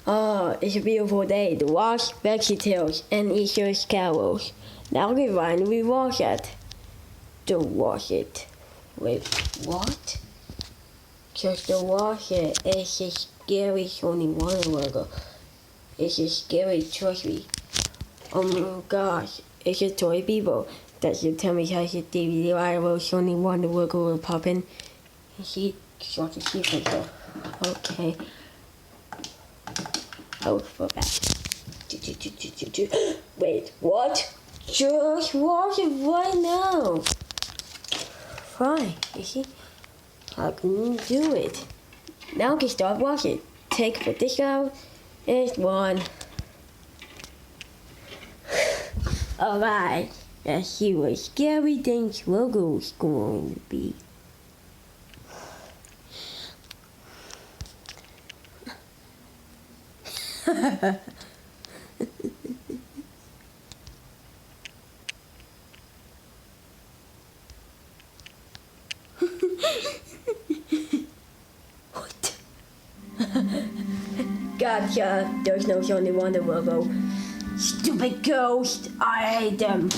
Oh, it's a beautiful day. The wash, vegetables, and Easter carols. Now we run, we wash it. Don't wash it. Wait, what? Just to wash it. It's a scary Sony Wonder logo. It's a scary trophy. Oh my gosh, it's a toy people. Does you tell me how the DVD rival Sony Wonder logo will pop in? She short the secret though. Okay. Oh, we're back. Wait, what? Just wash it right now. Fine, you see? How can you do it? Now we can start washing. Take the dish out. It's one. Alright, let's see what scary things logo is going to be. What? Gotcha. There's no Sony Wonder logo. Stupid ghost. I hate them.